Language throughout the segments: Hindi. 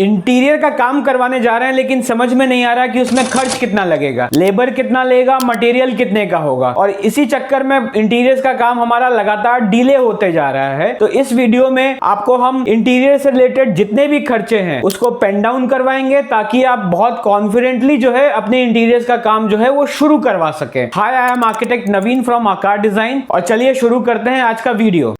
इंटीरियर का काम करवाने जा रहे हैं, लेकिन समझ में नहीं आ रहा कि उसमें खर्च कितना लगेगा, लेबर कितना लेगा, मटेरियल कितने का होगा, और इसी चक्कर में इंटीरियर का काम हमारा लगातार डिले होते जा रहा है। तो इस वीडियो में आपको हम इंटीरियर से रिलेटेड जितने भी खर्चे हैं उसको पेन डाउन करवाएंगे, ताकि आप बहुत कॉन्फिडेंटली जो है अपने इंटीरियर का काम जो है वो शुरू करवा सके। Hi, I am architect Naveen from Aakar design, और चलिए शुरू करते हैं आज का वीडियो।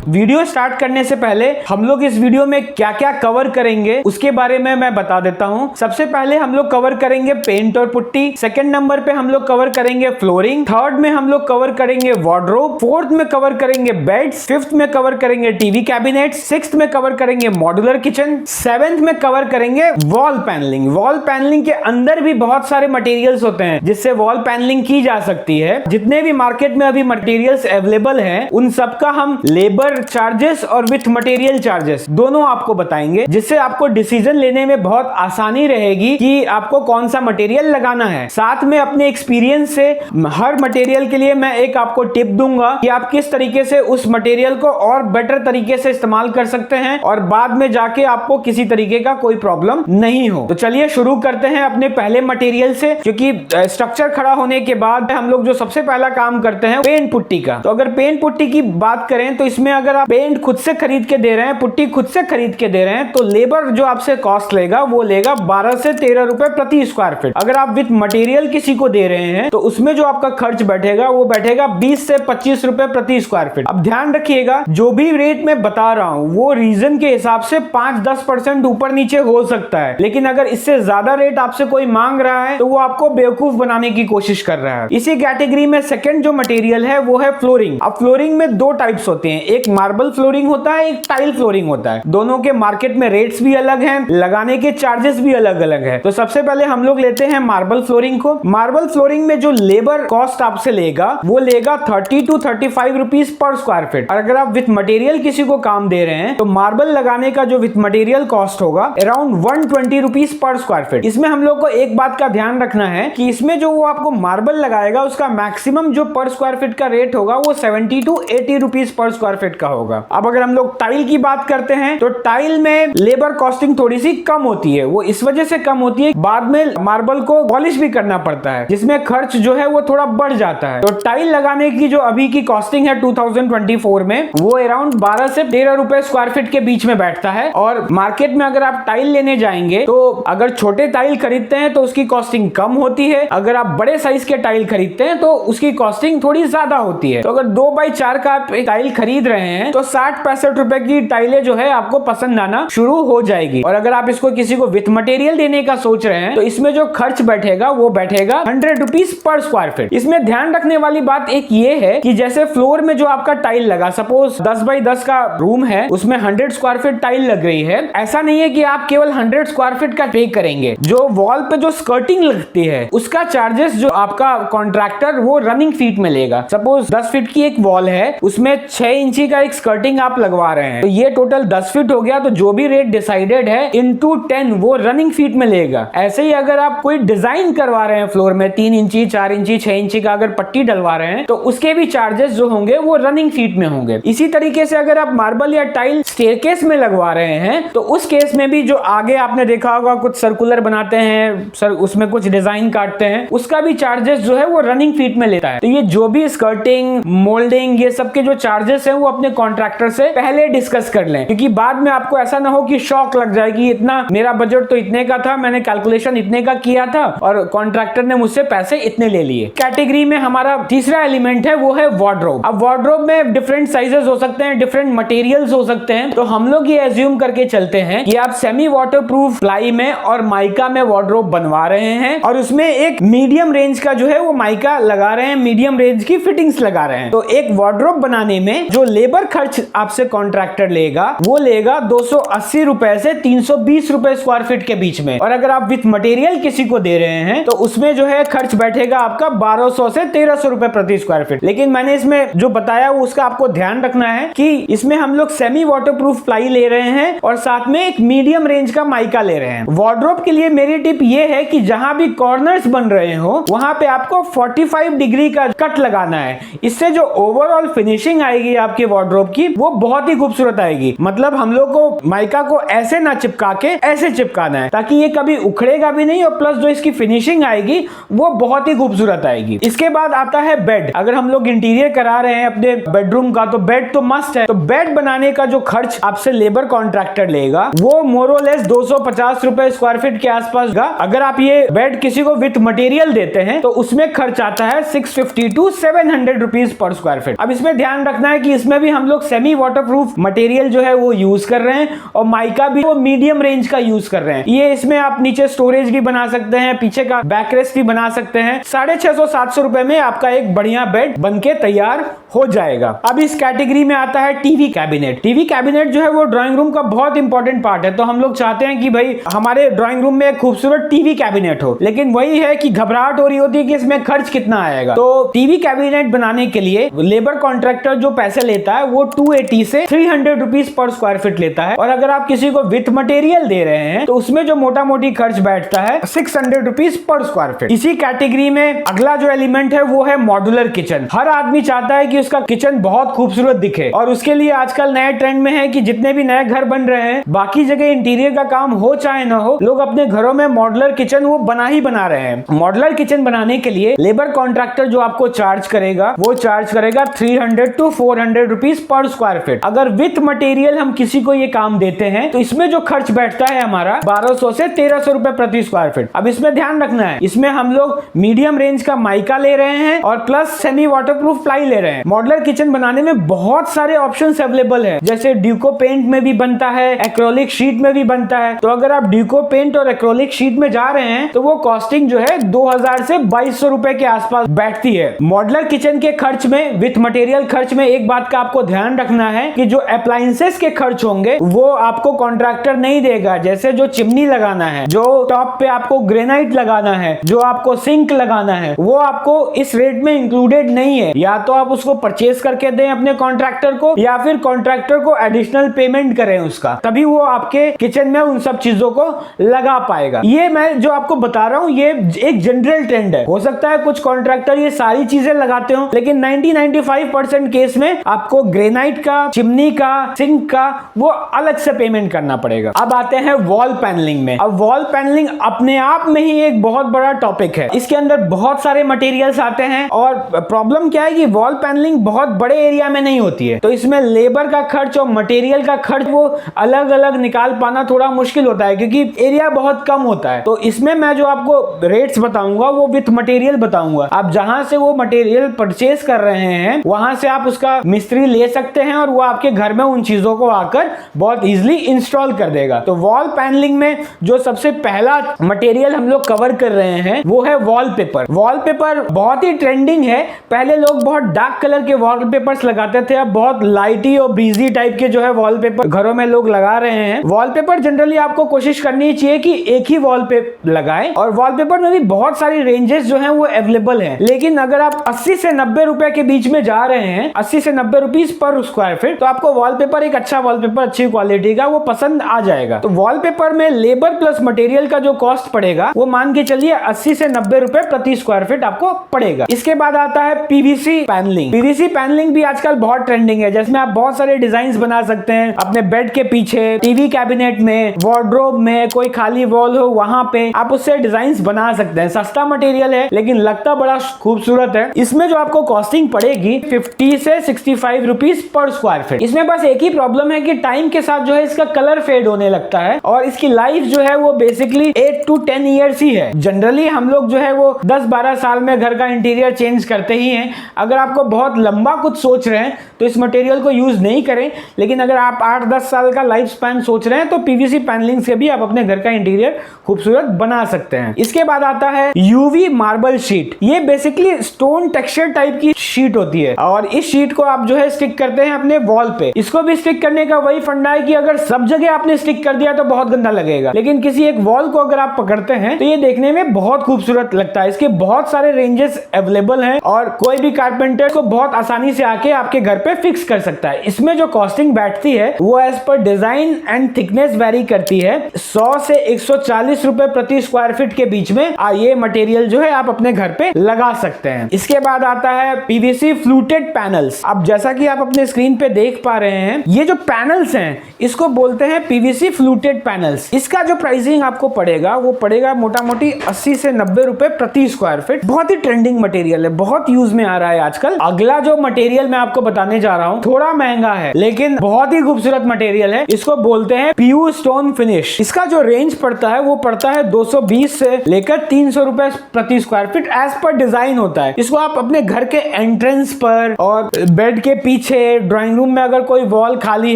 वीडियो स्टार्ट करने से पहले हम लोग इस वीडियो में क्या क्या कवर करेंगे उसके बारे में मैं बता देता हूं। सबसे पहले हम लोग कवर करेंगे पेंट और पुट्टी, सेकंड नंबर पे हम लोग कवर करेंगे फ्लोरिंग, थर्ड में हम लोग कवर करेंगे वार्डरोब, फोर्थ में कवर करेंगे बेड्स, फिफ्थ में कवर करेंगे टीवी कैबिनेट, सिक्स्थ में कवर करेंगे मॉड्यूलर किचन, सेवेंथ में कवर करेंगे वॉल पैनलिंग। वॉल पैनलिंग के अंदर भी बहुत सारे मटेरियल्स होते हैं जिससे वॉल पैनलिंग की जा सकती है। जितने भी मार्केट में अभी मटेरियल्स अवेलेबल हैं उन सबका हम लेबर चार्जेस और विथ मटेरियल चार्जेस दोनों आपको बताएंगे, जिससे आपको डिसीजन लेने में बहुत आसानी रहेगी कि आपको कौन सा मटेरियल लगाना है। साथ में अपने एक्सपीरियंस से हर मटेरियल के लिए मैं एक आपको टिप दूंगा कि आप किस तरीके से उस मटेरियल को और बेटर तरीके से इस्तेमाल कर सकते हैं और बाद में जाके आपको किसी तरीके का कोई प्रॉब्लम नहीं हो। तो चलिए शुरू करते हैं अपने पहले मटेरियल से, क्योंकि स्ट्रक्चर खड़ा होने के बाद हम लोग जो सबसे पहला काम करते हैं पेंट पुट्टी का। तो अगर पेंट पुट्टी की बात करें तो इसमें अगर आप पेंट खुद से खरीद के दे रहे हैं, पुट्टी खुद से खरीद के दे रहे हैं, तो लेबर जो आपसे कॉस्ट लेगा वो लेगा 12 से 13 रुपए प्रति स्क्वायर फीट। अगर आप विद मटेरियल किसी को दे रहे हैं तो उसमें जो आपका खर्च बैठेगा वो बैठेगा 20 से 25 रुपए प्रति स्क्वायर फीट। अब ध्यान रखिएगा, जो भी रेट मैं बता रहा हूं वो रीजन के हिसाब से 5-10% ऊपर नीचे हो सकता है, लेकिन अगर इससे ज्यादा रेट आपसे कोई मांग रहा है तो वो आपको बेवकूफ बनाने की कोशिश कर रहा है। इसी कैटेगरी में सेकंड जो मटेरियल है वो है फ्लोरिंग। अब फ्लोरिंग में दो टाइप्स होते हैं, एक मार्बल फ्लोरिंग होता है, एक टाइल फ्लोरिंग होता है। दोनों के मार्केट में रेट्स भी अलग हैं, लगाने के चार्जेस भी अलग अलग है। तो सबसे पहले हम लोग लेते हैं मार्बल फ्लोरिंग को। मार्बल फ्लोरिंग में जो लेबर कॉस्ट आपसे लेगा वो लेगा 30 to 35 rupees per square feet. और अगर आप विथ मटेरियल किसी को काम दे रहे हैं तो मार्बल लगाने का जो विथ मटेरियल कॉस्ट होगा around 120 rupees per square feet. इसमें हम लोग को एक बात का ध्यान रखना है कि इसमें जो वो आपको मार्बल लगाएगा उसका मैक्सिमम जो पर स्क्वायर फीट का रेट होगा वो 70 to 80 rupees per square feet का होगा। अब अगर हम लोग टाइल की बात करते हैं तो टाइल में लेबर कॉस्टिंग थोड़ी सी कम होती है। वो इस वजह से कम होती है, बाद में मार्बल को पॉलिश भी करना पड़ता है, जिसमें खर्च जो है वो थोड़ा बढ़ जाता है। तो टाइल लगाने की जो अभी की कॉस्टिंग है 2024 में वो अराउंड 12 से 13 रुपए स्क्वायर फीट के बीच में बैठता है। और मार्केट में अगर आप टाइल लेने जाएंगे तो अगर छोटे टाइल खरीदते हैं तो उसकी कॉस्टिंग कम होती है, अगर आप बड़े साइज के टाइल खरीदते हैं तो उसकी कॉस्टिंग थोड़ी ज्यादा होती है। तो अगर 2x4 का आप टाइल खरीद रहे हैं तो 60-65 रुपए की टाइलें जो है आपको पसंद आना शुरू हो जाएगी। और अगर आप इसको किसी को विथ मटेरियल देने का सोच रहे हैं तो इसमें जो खर्च बैठेगा वो बैठेगा 100 रुपीज पर स्क्वायर फीट। इसमें ध्यान रखने वाली बात एक ये है कि जैसे फ्लोर में जो आपका टाइल लगा, सपोज 10x10 का रूम है उसमें 100 स्क्वायर फीट टाइल लग रही है, ऐसा नहीं है कि आप केवल 100 स्क्वायर फीट का पे करेंगे। जो वॉल पे जो स्कर्टिंग लगती है उसका चार्जेस जो आपका कॉन्ट्रैक्टर वो रनिंग फीट में लेगा। सपोज 10 फीट की एक वॉल है, उसमें 6 इंची का एक स्कर्टिंग आप लगवा रहे हैं, तो ये टोटल 10 फीट हो गया। तो जो भी रेट डिसाइडेड है इनटू 10 वो रनिंग फीट में लेगा। ऐसे ही अगर आप कोई डिजाइन करवा रहे हैं फ्लोर में 3 इंची 4 इंची 6 इंची का अगर पट्टी डलवा रहे हैं तो उसके भी चार्जेस जो होंगे वो रनिंग फीट में होंगे। इसी तरीके से अगर आप मार्बल या टाइल स्टेयरकेस में लगवा रहे हैं तो उस केस में भी जो आगे आपने देखा होगा कुछ सर्कुलर बनाते हैं सर, उसमें कुछ डिजाइन काटते हैं, उसका भी चार्जेस जो है वो रनिंग फीट में लेता है। तो ये जो भी स्कर्टिंग मोल्डिंग ये सब के जो चार्जेस है वो अपने कॉन्ट्रैक्टर से पहले डिस्कस कर लें, क्योंकि बाद में आपको ऐसा ना हो कि शॉक लग जाएगी, इतना मेरा बजट तो इतने का था, मैंने कैलकुलेशन इतने का किया था और कॉन्ट्रैक्टर ने मुझसे पैसे इतने ले लिए। कैटेगरी में हमारा तीसरा एलिमेंट है वो है वार्डरोब। अब वार्डरोब में डिफरेंट साइजेस हो सकते हैं, डिफरेंट मटेरियल्स हो सकते हैं। तो हम लोग ये एज्यूम करके चलते हैं कि आप सेमी वाटरप्रूफ प्लाई में और माइका में वार्डरोब बनवा रहे हैं और उसमें एक मीडियम रेंज का जो है वो माइका लगा रहे हैं, मीडियम रेंज की फिटिंग्स लगा रहे हैं। तो एक वार्डरोब बनाने में जो लेबर लेबर खर्च आपसे कॉन्ट्रैक्टर लेगा वो लेगा 280 रुपए से 320 रुपए स्क्वायर फीट के बीच में। और अगर आप विथ मटेरियल किसी को दे रहे हैं तो उसमें जो है खर्च बैठेगा आपका 1200 से 1300 रुपए प्रति स्क्वायर फीट। लेकिन मैंने इसमें जो बताया वो उसका आपको ध्यान रखना है कि इसमें हम लोग सेमी वाटरप्रूफ प्लाई ले रहे हैं और साथ में एक मीडियम रेंज का माइका ले रहे हैं। वार्डरोब के लिए मेरी टिप ये है कि जहां भी कॉर्नर्स बन रहे हो वहां पे आपको 45 डिग्री का कट लगाना है। इससे जो ओवरऑल फिनिशिंग आएगी आपके वार्डरोब की वो बहुत ही खूबसूरत आएगी। मतलब हम लोग को माइका को ऐसे ना चिपका के ऐसे चिपकाना है ताकि ये कभी उखड़ेगा भी नहीं और प्लस जो इसकी फिनिशिंग आएगी वो बहुत ही खूबसूरत आएगी। इसके बाद आता है बेड। अगर हम लोग इंटीरियर करा रहे हैं अपने बेडरूम का तो बेड तो मस्ट है। तो बेड बनाने का जो खर्च आपसे लेबर कॉन्ट्रैक्टर लेगा वो मोरलेस 250 रुपए स्क्वायर फीट के आसपास का। अगर आप ये बेड किसी को विथ मटेरियल देते हैं तो उसमें खर्च आता है 650 to 700 rupees per square feet. अब इसमें ध्यान रखना है कि इसमें भी हम लोग सेमी वाटरप्रूफ मटेरियल जो है वो यूज कर रहे हैं और माइका भी वो मीडियम रेंज का यूज कर रहे हैं। ये इसमें आप नीचे स्टोरेज भी बना सकते हैं, पीछे का बैकरेस्ट भी बना सकते हैं। 650-700 रुपए में आपका एक बढ़िया बेड बनके तैयार हो जाएगा। अब इस कैटेगरी में आता है टीवी कैबिनेट। टीवी कैबिनेट जो है वो ड्राइंग रूम का बहुत इंपॉर्टेंट पार्ट है। तो हम लोग चाहते हैं कि भाई हमारे ड्राइंग रूम में एक खूबसूरत टीवी कैबिनेट हो, लेकिन वही है कि घबराहट हो रही होती है कि इसमें खर्च कितना आएगा। तो टीवी कैबिनेट बनाने के लिए लेबर कॉन्ट्रैक्टर जो पैसे लेता है वो 280 से 300 रुपीज पर स्क्वायर फीट लेता है। और अगर आप किसी को विथ मटेरियल दे रहे हैं तो उसमें जो मोटा मोटी खर्च बैठता है 600 रुपीज पर स्क्वायर फीट। इसी कैटेगरी में अगला जो एलिमेंट है वो है मॉड्यूलर किचन। हर आदमी चाहता है कि उसका किचन बहुत खूबसूरत दिखे और उसके लिए आजकल नए ट्रेंड में है कि जितने भी नए घर बन रहे हैं बाकी जगह इंटीरियर का काम हो चाहे ना हो, लोग अपने घरों में मॉड्यूलर किचन वो बना रहे हैं। मॉड्यूलर किचन बनाने के लिए लेबर कॉन्ट्रैक्टर जो आपको चार्ज करेगा वो चार्ज करेगा 300 to 400 rupees per square feet. अगर विथ मटेरियल हम किसी को ये काम देते हैं तो इसमें जो खर्च बैठता है हमारा 1200 से 1300 रुपए प्रति स्क्वायर फीट। अब इसमें ध्यान रखना है, इसमें हम लोग मीडियम रेंज का माइका ले रहे हैं और प्लस सेमी वाटरप्रूफ प्लाई ले रहे हैं। मॉड्यूलर किचन बनाने में बहुत सारे ऑप्शंस अवेलेबल है, जैसे ड्यूको पेंट में भी बनता है, एक्रोलिक शीट में भी बनता है। तो अगर आप ड्यूको पेंट और एक्रोलिक शीट में जा रहे हैं तो वो कॉस्टिंग जो है 2000 से 2200 रुपए के आसपास बैठती है। मॉड्यूलर किचन के खर्च में विथ मटेरियल खर्च में एक बात का आपको ध्यान रखना है कि जो अप्लायंसेस के खर्च होंगे वो आपको कॉन्ट्रैक्टर नहीं देगा। जैसे जो चिमनी लगाना है, जो टॉप पे आपको ग्रेनाइट लगाना है, जो आपको सिंक लगाना है, वो आपको इस रेट में इंक्लूडेड नहीं है। या तो आप उसको परचेज करके दें अपने कॉन्ट्रैक्टर को या फिर कॉन्ट्रैक्टर को एडिशनल पेमेंट करें उसका, तभी वो आपके किचन में उन सब चीजों को लगा पाएगा। ये मैं जो आपको बता रहा हूँ ये एक जनरल ट्रेंड है। हो सकता है कुछ कॉन्ट्रैक्टर ये सारी चीजें लगाते हो, लेकिन 90-95% केस में आपको ग्रेनाइट का, चिमनी का, सिंक का वो अलग से पेमेंट करना पड़ेगा। अब आते हैं वॉल पैनलिंग में। अब वॉल पैनलिंग अपने आप में ही एक बहुत बड़ा टॉपिक है। इसके अंदर बहुत सारे मटेरियल्स आते हैं और प्रॉब्लम क्या है कि वॉल पैनलिंग बहुत बड़े एरिया में नहीं होती है, तो इसमें लेबर का खर्च और मटेरियल का खर्च वो अलग अलग निकाल पाना थोड़ा मुश्किल होता है क्योंकि एरिया बहुत कम होता है। तो इसमें मैं जो आपको रेट्स बताऊंगा वो विथ मटेरियल बताऊंगा। आप जहां से वो मटेरियल परचेज कर रहे हैं वहां से आप उसका मिस्त्री ले सकते हैं और वो आपके घर में उन चीजों को आकर बहुत इजीली इंस्टॉल कर देगा। तो वॉल पैनलिंग में जो सबसे पहला मटेरियल हम लोग कवर कर रहे हैं वो है वॉलपेपर। वॉलपेपर बहुत ही ट्रेंडिंग है। पहले लोग बहुत डार्क कलर के वॉलपेपर्स लगाते थे, अब बहुत लाइटी और ब्रीजी टाइप के जो है वॉलपेपर घरों में लोग लगा रहे हैं। वॉलपेपर जनरली आपको कोशिश करनी चाहिए कि एक ही वॉलपेपर लगाएं और वॉलपेपर में भी बहुत सारी रेंजेस जो हैं वो अवेलेबल हैं। लेकिन अगर आप 80 से 90 रुपए के बीच में जा रहे हैं, 80 से 90 रुपीस पर स्क्वायर फीट, तो आपको वॉलपेपर एक अच्छा वॉलपेपर अच्छी क्वालिटी का वो पसंद आ जाएगा। तो वॉलपेपर में लेबर प्लस मटेरियल का जो कॉस्ट पड़ेगा वो मान के चलिए 80 से 90 रुपए प्रति स्क्वायर फीट आपको पड़ेगा। इसके बाद आता है पीवीसी पैनलिंग। पीवीसी पैनलिंग भी आजकल बहुत ट्रेंडिंग है, जिसमें आप बहुत सारे डिजाइन बना सकते हैं अपने बेड के पीछे, टीवी कैबिनेट में, वार्डरोब में, कोई खाली वॉल हो वहां पे आप उससे डिजाइन बना सकते हैं। सस्ता मटेरियल है लेकिन लगता बड़ा खूबसूरत है। इसमें जो आपको कॉस्टिंग पड़ेगी 50 से 65 रुपीस पर स्क्वायर फीट। इसमें बस एक ही प्रॉब्लम है कि टाइम के साथ जो है इसका कलर फेड होने लगता है और इसकी लाइफ जो है वो बेसिकली 8 to 10 ईयर्स ही है। जनरली हम लोग जो है वो 10-12 साल में घर का इंटीरियर चेंज करते ही हैं। अगर आपको बहुत लंबा कुछ सोच रहे हैं तो इस मटेरियल को यूज नहीं करें, लेकिन अगर आप 8-10 साल का लाइफ स्पैन सोच रहे हैं तो पीवीसी पैनलिंग से भी आप अपने घर का इंटीरियर खूबसूरत बना सकते हैं। इसके बाद आता है यूवी मार्बल शीट। ये बेसिकली स्टोन टेक्सचर टाइप की शीट होती है और इस शीट को आप जो है इसके स्टिक करते हैं अपने वॉल पे। इसको भी स्टिक करने का वही फंडा है कि अगर सब जगह आपने स्टिक कर दिया तो बहुत गंदा लगेगा, लेकिन किसी एक वॉल को अगर आप पकड़ते हैं तो ये देखने में बहुत खूबसूरत लगता है। इसके बहुत सारे रेंजेस अवेलेबल हैं और कोई भी कारपेंटर को बहुत आसानी से आके आपके घर पे फिक्स कर सकता है। इसमें जो कॉस्टिंग बैठती है वो as per design and thickness very करती है। 100 से 140 रुपए प्रति स्क्वायर फीट के बीच में ये मटेरियल जो है आप अपने घर पे लगा सकते हैं। इसके बाद आता है पीवीसी फ्लूटेड पैनल्स। अब जैसा कि आप अपने स्क्रीन पे देख पा रहे हैं, ये जो पैनल्स हैं इसको बोलते हैं पीवीसी फ्लूटेड पैनल्स। इसका जो प्राइसिंग आपको पड़ेगा वो पड़ेगा मोटा मोटी 80 से 90 रुपए प्रति स्क्वायर फीट। बहुत ही ट्रेंडिंग मटेरियल है, बहुत यूज में आ रहा है आजकल। अगला जो मटेरियल मैं आपको बताने जा रहा हूँ थोड़ा महंगा है लेकिन बहुत ही खूबसूरत मटेरियल है। इसको बोलते हैं पीयू स्टोन फिनिश। इसका जो रेंज पड़ता है वो पड़ता है 220 से लेकर 300 रुपए प्रति square feet as per design होता है। इसको आप अपने घर के एंट्रेंस पर और बेड के पीछे, ड्राइंग रूम में अगर कोई वॉल खाली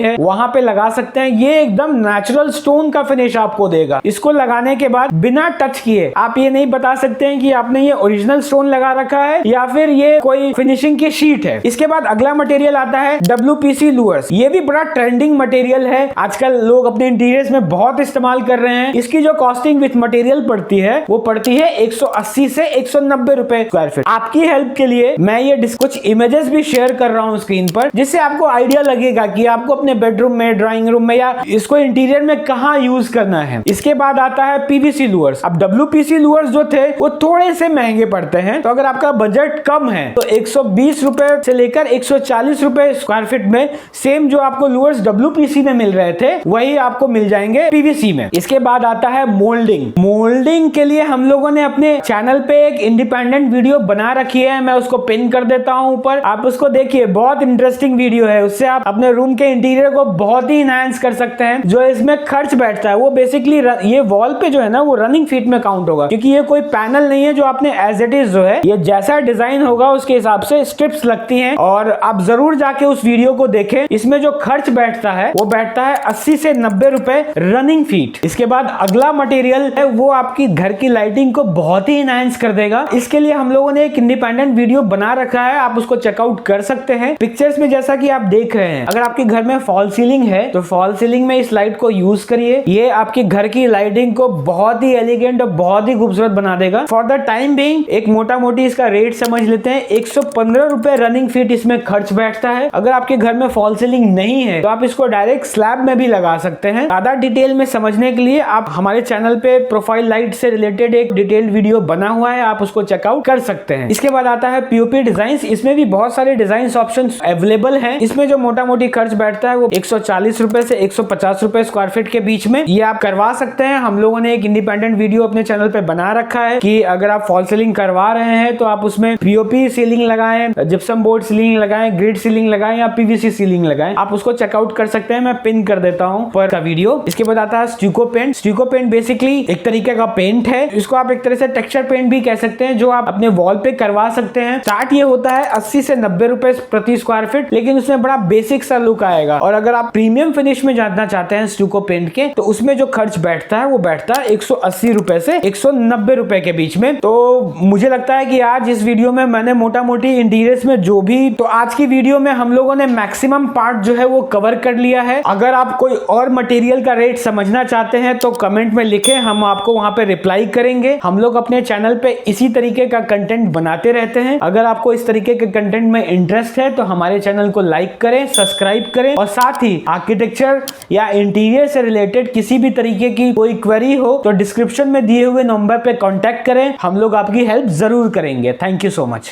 है वहां पे लगा सकते हैं। ये एकदम नेचुरल स्टोन का फिनिश आपको देगा। इसको लगाने के बाद बिना टच किए आप ये नहीं बता सकते हैं कि आपने ये ओरिजिनल स्टोन लगा रखा है या फिर ये कोई फिनिशिंग की शीट है। इसके बाद अगला मटेरियल आता है WPC लूअर्स। ये भी बड़ा ट्रेंडिंग मटेरियल है, आजकल लोग अपने इंटीरियर्स में बहुत इस्तेमाल कर रहे हैं। इसकी जो कॉस्टिंग विथ मटेरियल पड़ती है वो पड़ती है 180 से 190 रुपए स्क्वायर फीट। आपकी हेल्प के लिए मैं ये कुछ इमेजेस भी शेयर कर रहा हूँ स्क्रीन पर, जिससे आपको आइडिया लगेगा कि आपको अपने बेडरूम में, ड्राइंग रूम में या इसको इंटीरियर में कहाँ यूज करना है। इसके बाद आता है PVC लूअर्स। अब WPC लूअर्स जो थे वो थोड़े से महंगे पड़ते हैं, तो अगर आपका बजट कम है तो 120 रुपए से लेकर 140 रुपए स्क्वायर फीट में सेम जो आपको लूअर्स WPC में मिल रहे थे वही आपको मिल जाएंगे PVC में। इसके बाद आता है मोल्डिंग। मोल्डिंग के लिए हम लोगों ने अपने चैनल पे एक इंडिपेंडेंट वीडियो बना रखी है, मैं उसको पिन कर देता हूं ऊपर, आप उसको देखिए। बहुत इंटरेस्टिंग वीडियो है, उससे आप अपने रूम के इंटीरियर को बहुत ही इनहांस कर सकते हैं। जो इसमें खर्च बैठता है वो बेसिकली ये वॉल पे जो है ना वो रनिंग फीट में काउंट होगा, क्योंकि ये कोई पैनल नहीं है जो आपने एज इट इज जो है, ये जैसा डिजाइन होगा उसके हिसाब से स्ट्रिप्स लगती हैं। और आप जरूर जाके उस वीडियो को देखें। इसमें जो खर्च बैठता है वो बैठता है 80 से 90 रुपए रनिंग फीट। इसके बाद अगला मटेरियल है वो आपकी घर की लाइटिंग को बहुत ही इनहांस कर देगा। इसके लिए हम लोगों ने एक इंडिपेंडेंट वीडियो बना रखा है, आप उसको चेकआउट कर सकते हैं। पिक्चर्स में जैसा कि आप देख रहे हैं, अगर आपके घर में फॉल सीलिंग है तो फॉल सीलिंग में इस लाइट को यूज करिए। ये आपके घर की लाइटिंग को बहुत ही एलिगेंट और बहुत ही खूबसूरत बना देगा। फॉर द टाइम बीइंग एक मोटा मोटी इसका रेट समझ लेते हैं। 115 रुपए रनिंग फीट इसमें खर्च बैठता है। अगर आपके घर में फॉल सीलिंग नहीं है तो आप इसको डायरेक्ट स्लैब में भी लगा सकते हैं। ज्यादा डिटेल में समझने के लिए आप हमारे चैनल पे प्रोफाइल लाइट से रिलेटेड एक डिटेल्ड वीडियो बना हुआ है, आप उसको चेकआउट कर सकते हैं। इसके बाद आता है POP डिजाइन्स। इसमें भी बहुत सारे डिजाइन ऑप्शंस अवेलेबल हैं। इसमें जो मोटा मोटी खर्च बैठता है वो 140 रुपए से 150 रुपए स्क्वायर फीट के बीच में ये आप करवा सकते हैं। हम लोगों ने एक इंडिपेंडेंट वीडियो अपने चैनल पे बना रखा है कि अगर आप फॉल सीलिंग करवा रहे हैं तो आप उसमें POP सीलिंग लगाएं, जिप्सम बोर्ड सीलिंग लगाएं, ग्रिड सीलिंग लगाएं या PVC सीलिंग लगाएं। आप उसको चेकआउट कर सकते हैं, मैं पिन कर देता हूं पर का वीडियो। इसके बाद आता है stucco paint. Stucco paint basically एक तरीके का पेंट है, इसको आप एक तरह से टेक्सचर पेंट भी कह सकते हैं, जो आप अपने वॉल पे करवा सकते हैं। स्टार्ट ये होता है 80 से 90 रुपए प्रति स्क्वायर फीट, लेकिन उसमें बड़ा बेसिक सा लुक आएगा। और अगर आप प्रीमियम फिनिश में जानना चाहते हैं स्टूको पेंट के, तो उसमें जो खर्च बैठता है वो बैठता है 180 रुपए से 190 रुपए के बीच में। तो मुझे लगता है कि आज इस वीडियो में मैंने मोटा मोटी इंटीरियर्स में जो भी, तो आज की वीडियो में हम लोगों ने मैक्सिमम पार्ट जो है वो कवर कर लिया है। अगर आप कोई और मटेरियल का रेट समझना चाहते हैं तो कमेंट में लिखें, हम आपको वहां पे रिप्लाई करेंगे। हम लोग अपने चैनल पे इसी तरीके का कंटेंट बनाते रहते हैं। अगर आपको इस तरीके के कंटेंट में इंटरेस्ट है तो हमारे चैनल को लाइक करें, सब्सक्राइब करें, और साथ ही आर्किटेक्चर या इंटीरियर से रिलेटेड किसी भी तरीके की कोई क्वेरी हो तो डिस्क्रिप्शन में दिए हुए नंबर पे कांटेक्ट करें, हम लोग आपकी हेल्प जरूर करेंगे। Thank you so much.